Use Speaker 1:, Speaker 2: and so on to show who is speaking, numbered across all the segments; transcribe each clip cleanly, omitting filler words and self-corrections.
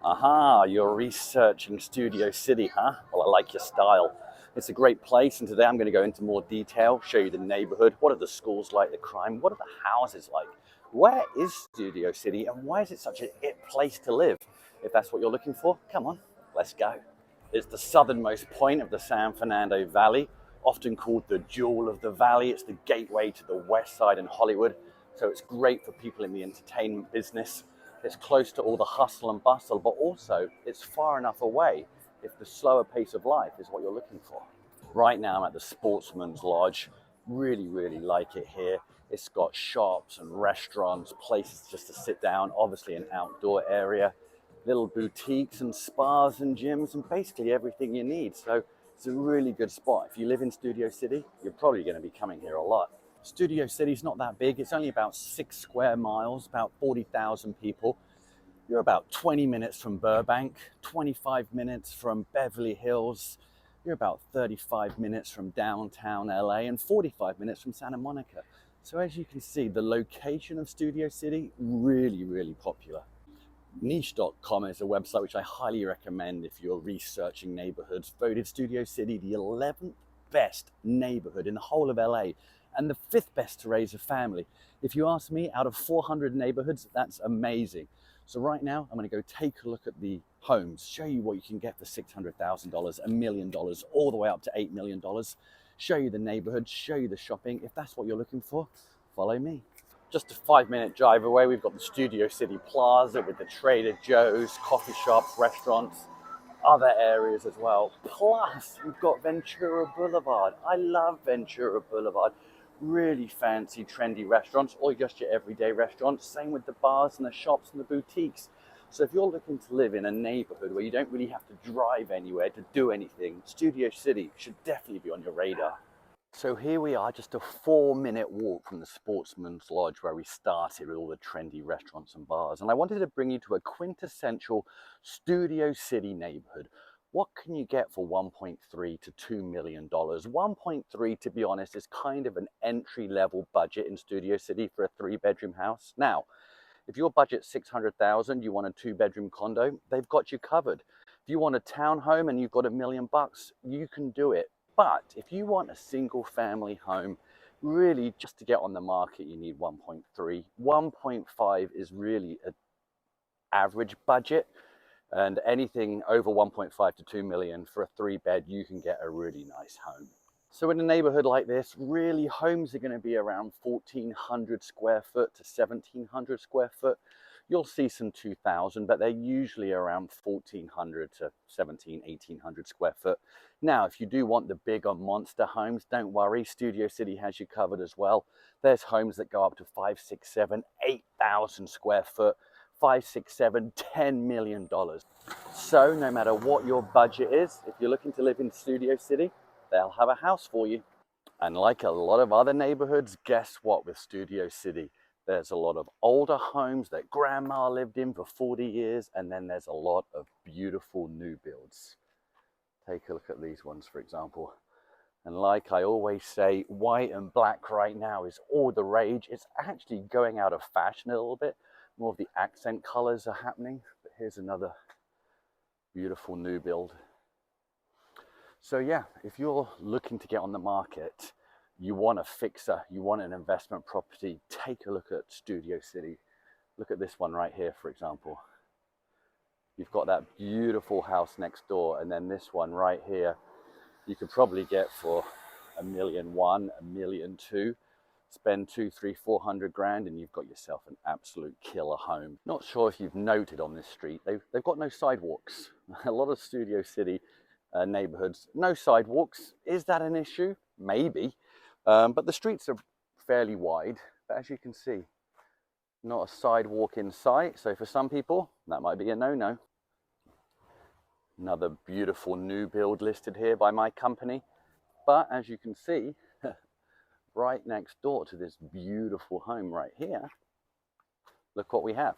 Speaker 1: Aha, you're researching Studio City, huh? Well, I like your style. It's a great place, and today I'm going to go into more detail, show you the neighborhood. What are the schools like, the crime? What are the houses like? Where is Studio City, and why is it such a it place to live? If that's what you're looking for, come on, let's go. It's the southernmost point of the San Fernando Valley, often called the Jewel of the Valley. It's the gateway to the west side in Hollywood, so it's great for people in the entertainment business. It's close to all the hustle and bustle, but also it's far enough away if the slower pace of life is what you're looking for. Right now I'm at the Sportsman's Lodge. Really like it here. It's got shops and restaurants, places just to sit down, obviously an outdoor area, little boutiques and spas and gyms and basically everything you need. So it's a really good spot. If you live in Studio City, you're probably going to be coming here a lot. Studio City's not that big. It's only about 6 square miles, about 40,000 people. You're about 20 minutes from Burbank, 25 minutes from Beverly Hills. You're about 35 minutes from downtown LA and 45 minutes from Santa Monica. So as you can see, the location of Studio City, really popular. Niche.com is a website which I highly recommend if you're researching neighborhoods. Voted Studio City the 11th best neighborhood in the whole of LA and the 5th best to raise a family. If you ask me, out of 400 neighborhoods, that's amazing. So right now, I'm going to go take a look at the homes, show you what you can get for $600,000, $1 million, all the way up to $8 million, show you the neighborhood, show you the shopping. If that's what you're looking for, follow me. Just a 5-minute drive away, we've got the Studio City Plaza with the Trader Joe's, coffee shops, restaurants, other areas as well. Plus, we've got Ventura Boulevard. I love Ventura Boulevard. Really fancy, trendy restaurants, or just your everyday restaurants. Same with the bars and the shops and the boutiques. So if you're looking to live in a neighborhood where you don't really have to drive anywhere to do anything, Studio City should definitely be on your radar. So here we are, just a 4-minute walk from the Sportsman's Lodge where we started with all the trendy restaurants and bars. And I wanted to bring you to a quintessential Studio City neighborhood. What can you get for $1.3 to $2 million? 1.3, to be honest, is kind of an entry-level budget in Studio City for a 3-bedroom house. Now, if your budget's $600,000, you want a 2-bedroom condo, they've got you covered. If you want a townhome and you've got $1 million, you can do it. But if you want a single family home, really just to get on the market, you need 1.3. 1.5 is really an average budget, and anything over 1.5 to 2 million for a 3-bed, you can get a really nice home. So in a neighborhood like this, really homes are going to be around 1,400 square foot to 1,700 square foot. You'll see some 2,000, but they're usually around 1,400 to 1,700, 1,800 square foot. Now, if you do want the bigger monster homes, don't worry, Studio City has you covered as well. There's homes that go up to 5, 6, 7, 8,000 square foot, 5, 6, 7, $10 million. So no matter what your budget is, if you're looking to live in Studio City, they'll have a house for you. And like a lot of other neighborhoods, guess what with Studio City? There's a lot of older homes that grandma lived in for 40 years, and then there's a lot of beautiful new builds. Take a look at these ones, for example. And like I always say, white and black right now is all the rage. It's actually going out of fashion a little bit. More of the accent colors are happening. But here's another beautiful new build. So yeah, if you're looking to get on the market, you want a fixer, you want an investment property, take a look at Studio City. Look at this one right here, for example. You've got that beautiful house next door, and then this one right here, you could probably get for $1.1 million, $1.2 million. Spend 2, 3, 400 grand, and you've got yourself an absolute killer home. Not sure if you've noted on this street, they've got no sidewalks. A lot of Studio City neighborhoods, no sidewalks. Is that an issue? Maybe. But the streets are fairly wide, but as you can see, not a sidewalk in sight. So for some people, that might be a no-no. Another beautiful new build listed here by my company. But as you can see, right next door to this beautiful home right here, look what we have.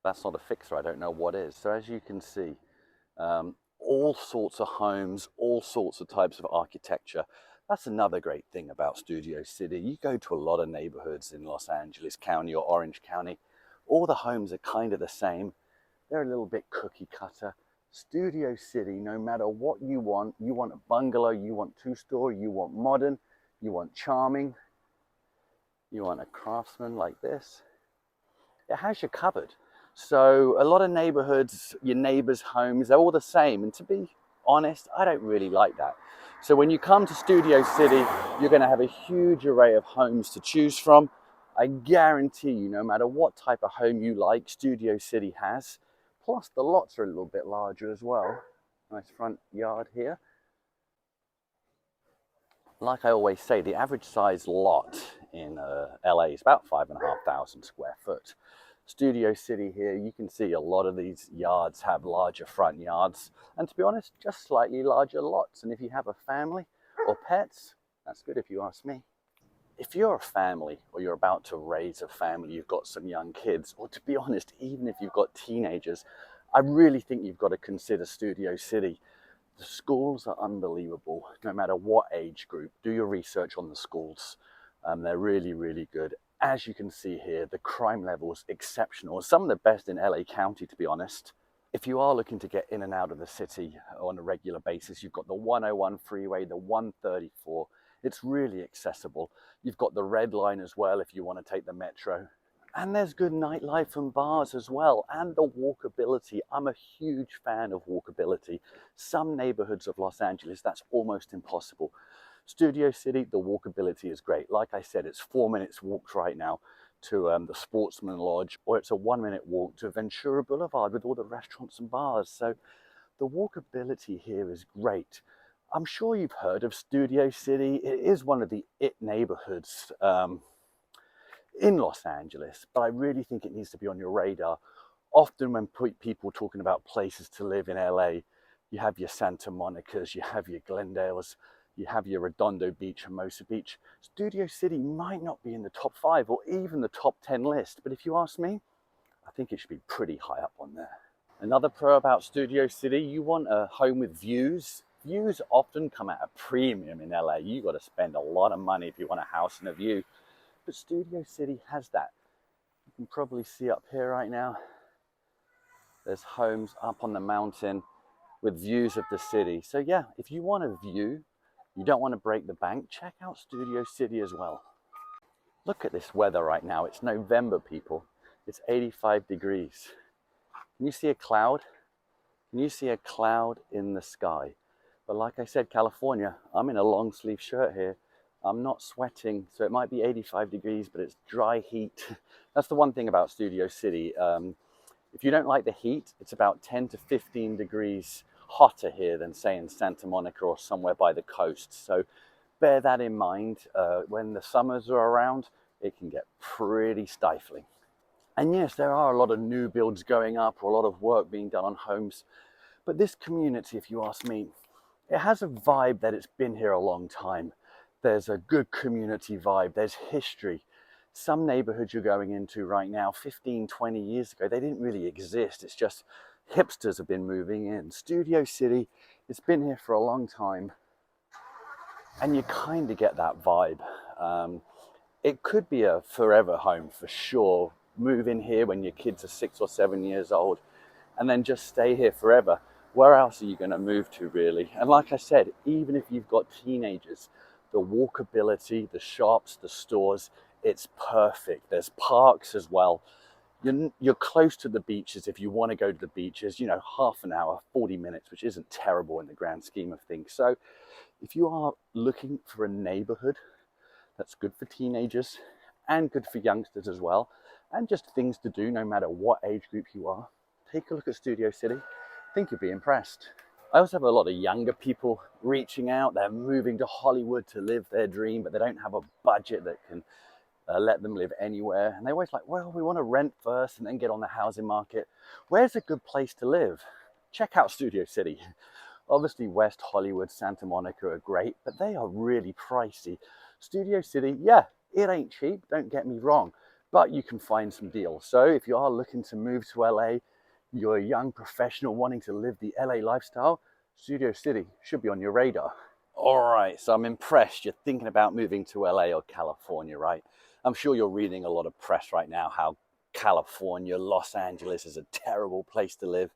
Speaker 1: That's not a fixer, I don't know what is. So as you can see, all sorts of homes, all sorts of types of architecture. That's another great thing about Studio City. You go to a lot of neighborhoods in Los Angeles County or Orange County, All the homes are kind of the same. They're a little bit cookie cutter. Studio City, no matter what you want a bungalow, you want two-story, you want modern, you want charming, you want a craftsman like this, it has you covered. So a lot of neighborhoods, your neighbors' homes, they're all the same. And to be honest, I don't really like that. So when you come to Studio City, you're going to have a huge array of homes to choose from. I guarantee you, no matter what type of home you like, Studio City has. Plus the lots are a little bit larger as well. Nice front yard here. Like I always say, the average size lot in LA is about 5,500 square foot. Studio City here, you can see a lot of these yards have larger front yards, and to be honest, just slightly larger lots. And if you have a family or pets, that's good if you ask me. If you're a family or you're about to raise a family, you've got some young kids, or to be honest, even if you've got teenagers, I really think you've got to consider Studio City. The schools are unbelievable, no matter what age group. Do your research on the schools. They're really, really good. As you can see here, the crime level is exceptional. Some of the best in LA County, to be honest. If you are looking to get in and out of the city on a regular basis, you've got the 101 freeway, the 134. It's really accessible. You've got the Red Line as well if you want to take the metro. And there's good nightlife and bars as well. And the walkability. I'm a huge fan of walkability. Some neighborhoods of Los Angeles, that's almost impossible. Studio City, the walkability is great. Like I said, it's 4 minutes walk right now to the Sportsman Lodge, or it's a 1 minute walk to Ventura Boulevard with all the restaurants and bars. So the walkability here is great. I'm sure you've heard of Studio City. It is one of the it neighborhoods in Los Angeles, but I really think it needs to be on your radar. Often when people talking about places to live in LA, you have your Santa Monica's, you have your Glendale's, you have your Redondo Beach, Hermosa Beach. Studio City might not be in the top 5 or even the top 10 list, but if you ask me, I think it should be pretty high up on there. Another pro about Studio City, you want a home with views. Views often come at a premium in LA. You got to spend a lot of money if you want a house and a view. But Studio City has that. You can probably see up here right now, there's homes up on the mountain with views of the city. So yeah, if you want a view, you don't want to break the bank, check out Studio City as well. Look at this weather right now. It's November, people. It's 85 degrees. Can you see a cloud? Can you see a cloud in the sky? But like I said, California, I'm in a long sleeve shirt here. I'm not sweating, so it might be 85 degrees, but it's dry heat. That's the one thing about Studio City. If you don't like the heat, it's about 10 to 15 degrees hotter here than, say, in Santa Monica or somewhere by the coast. So bear that in mind. When the summers are around, it can get pretty stifling. And yes, there are a lot of new builds going up or a lot of work being done on homes. But this community, if you ask me, it has a vibe that it's been here a long time. There's a good community vibe. There's history. Some neighborhoods you're going into right now, 15, 20 years ago, they didn't really exist. It's just hipsters have been moving in. Studio City, it's been here for a long time. And you kind of get that vibe. It could be a forever home for sure. Move in here when your kids are 6 or 7 years old and then just stay here forever. Where else are you going to move to, really? And like I said, even if you've got teenagers, the walkability, the shops, the stores, it's perfect. There's parks as well. You're close to the beaches if you want to go to the beaches, you know, half an hour, 40 minutes, which isn't terrible in the grand scheme of things. So if you are looking for a neighborhood that's good for teenagers and good for youngsters as well, and just things to do no matter what age group you are, take a look at Studio City. I think you'll be impressed. I also have a lot of younger people reaching out. They're moving to Hollywood to live their dream, but they don't have a budget that can let them live anywhere. And they're always like, well, we want to rent first and then get on the housing market. Where's a good place to live? Check out Studio City. Obviously, West Hollywood, Santa Monica are great, but they are really pricey. Studio City, yeah, it ain't cheap, don't get me wrong, but you can find some deals. So if you are looking to move to LA, you're a young professional wanting to live the LA lifestyle, Studio City should be on your radar. All right, so I'm impressed you're thinking about moving to LA or California, right? I'm sure you're reading a lot of press right now how California, Los Angeles is a terrible place to live.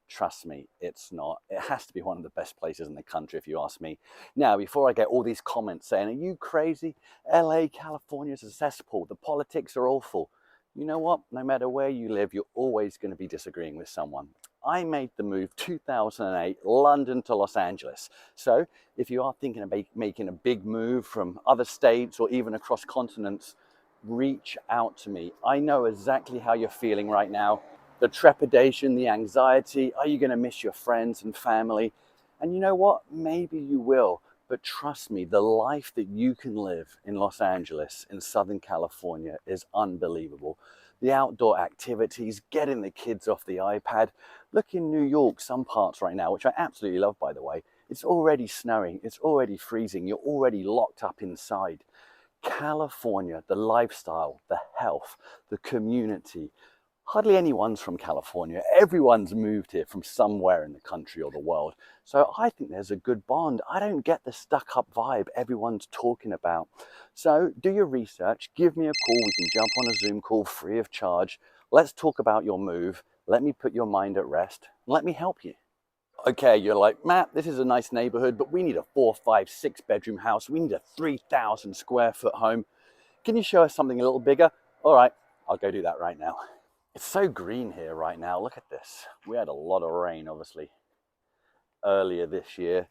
Speaker 1: Trust me, it's not. It has to be one of the best places in the country, if you ask me. Now, before I get all these comments saying, are you crazy? LA, California is a cesspool. The politics are awful. You know what? No matter where you live, you're always going to be disagreeing with someone. I made the move 2008, London to Los Angeles. So if you are thinking of making a big move from other states or even across continents, reach out to me. I know exactly how you're feeling right now. The trepidation, the anxiety. Are you going to miss your friends and family? And you know what? Maybe you will. But trust me, the life that you can live in Los Angeles, in Southern California, is unbelievable. The outdoor activities, getting the kids off the iPad. Look in New York, some parts right now, which I absolutely love, by the way. It's already snowing. It's already freezing. You're already locked up inside. California, the lifestyle, the health, the community. Hardly anyone's from California. Everyone's moved here from somewhere in the country or the world. So I think there's a good bond. I don't get the stuck up vibe everyone's talking about. So do your research, give me a call. We can jump on a Zoom call free of charge. Let's talk about your move. Let me put your mind at rest. Let me help you. Okay, you're like, Matt, this is a nice neighborhood, but we need a 4, 5, 6 bedroom house. We need a 3,000 square foot home. Can you show us something a little bigger? All right, I'll go do that right now. It's so green here right now. Look at this. We had a lot of rain, obviously, earlier this year.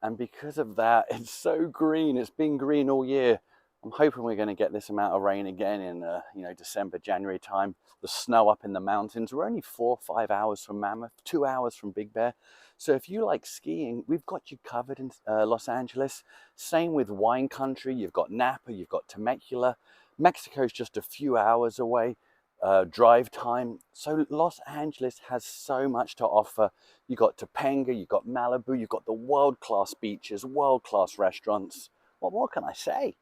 Speaker 1: And because of that, it's so green. It's been green all year. I'm hoping we're going to get this amount of rain again in, December, January time. The snow up in the mountains. We're only 4 or 5 hours from Mammoth, 2 hours from Big Bear. So if you like skiing, we've got you covered in Los Angeles. Same with wine country. You've got Napa, you've got Temecula. Mexico's just a few hours away. Drive time. So Los Angeles has so much to offer. You got Topanga, you got Malibu, you've got the world-class beaches, world-class restaurants. What more can I say?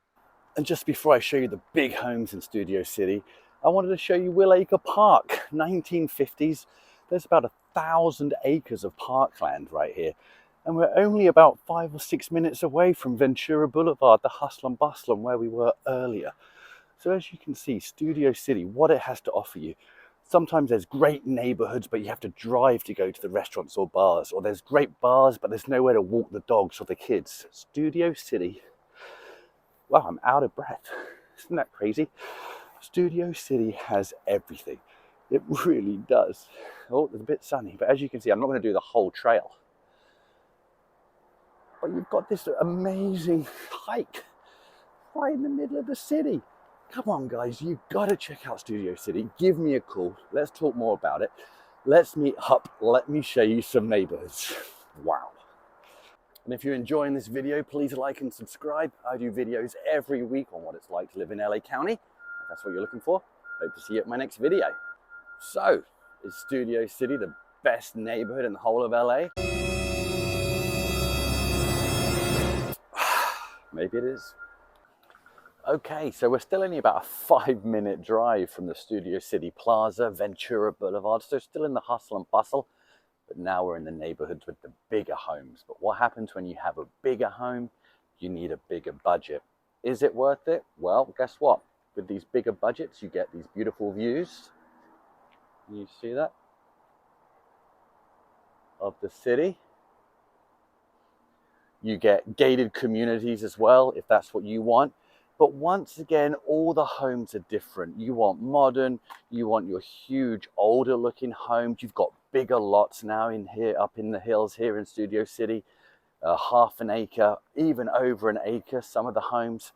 Speaker 1: And just before I show you the big homes in Studio City, I wanted to show you Will Acre Park, 1950s. There's about 1,000 acres of parkland right here. And we're only about 5 or 6 minutes away from Ventura Boulevard, the hustle and bustle, and where we were earlier. So as you can see, Studio City, what it has to offer you. Sometimes there's great neighborhoods, but you have to drive to go to the restaurants or bars. Or there's great bars, but there's nowhere to walk the dogs or the kids. Studio City. Wow, I'm out of breath. Isn't that crazy? Studio City has everything. It really does. Oh, it's a bit sunny, but as you can see, I'm not going to do the whole trail. But you've got this amazing hike right in the middle of the city. Come on, guys, you've got to check out Studio City. Give me a call. Let's talk more about it. Let's meet up. Let me show you some neighborhoods. Wow. And if you're enjoying this video, please like and subscribe. I do videos every week on what it's like to live in LA County. If that's what you're looking for, hope to see you at my next video. So, is Studio City the best neighborhood in the whole of LA? Maybe it is. Okay, so we're still only about a 5-minute drive from the Studio City Plaza, Ventura Boulevard, so still in the hustle and bustle, but now we're in the neighborhoods with the bigger homes. But what happens when you have a bigger home? You need a bigger budget. Is it worth it? Well, guess what? With these bigger budgets, you get these beautiful views. You see that? Of the city. You get gated communities as well, if that's what you want. But once again, all the homes are different. You want modern, you want your huge, older looking homes. You've got bigger lots now in here, up in the hills here in Studio City, half an acre, even over an acre, some of the homes.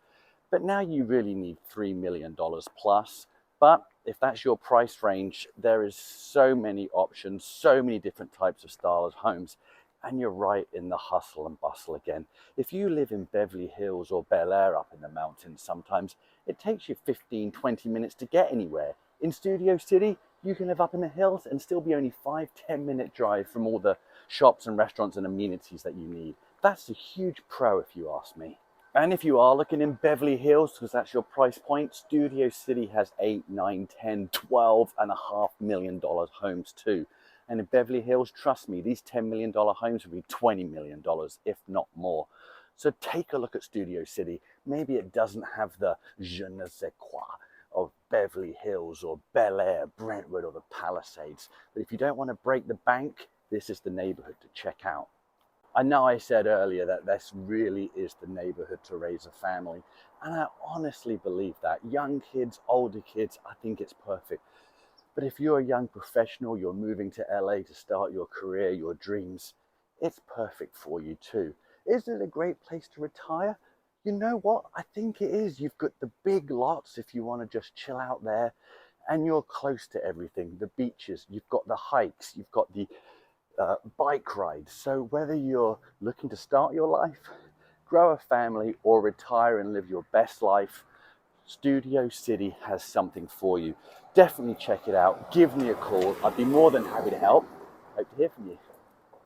Speaker 1: But now you really need $3 million plus. But if that's your price range, there is so many options, so many different types of style of homes. And you're right in the hustle and bustle again. If you live in Beverly Hills or Bel Air up in the mountains, sometimes it takes you 15, 20 minutes to get anywhere. In Studio City, you can live up in the hills and still be only 5, 10-minute drive from all the shops and restaurants and amenities that you need. That's a huge pro if you ask me. And if you are looking in Beverly Hills, because that's your price point, Studio City has 8, 9, 10, 12 and a half $1 million homes too. And in Beverly Hills, trust me, these $10 million homes will be $20 million, if not more. So take a look at Studio City. Maybe it doesn't have the je ne sais quoi of Beverly Hills or Bel Air, Brentwood, or the Palisades. But if you don't want to break the bank, this is the neighborhood to check out. I know I said earlier that this really is the neighborhood to raise a family, and I honestly believe that. Young kids, older kids, I think it's perfect. But if you're a young professional, you're moving to LA to start your career, your dreams, it's perfect for you too. Is it a great place to retire? You know what? I think it is. You've got the big lots if you want to just chill out there, and you're close to everything. The beaches, you've got the hikes, you've got the bike rides. So whether you're looking to start your life, grow a family, or retire and live your best life, Studio City has something for you. Definitely check it out. Give me a call. I'd be more than happy to help. Hope to hear from you.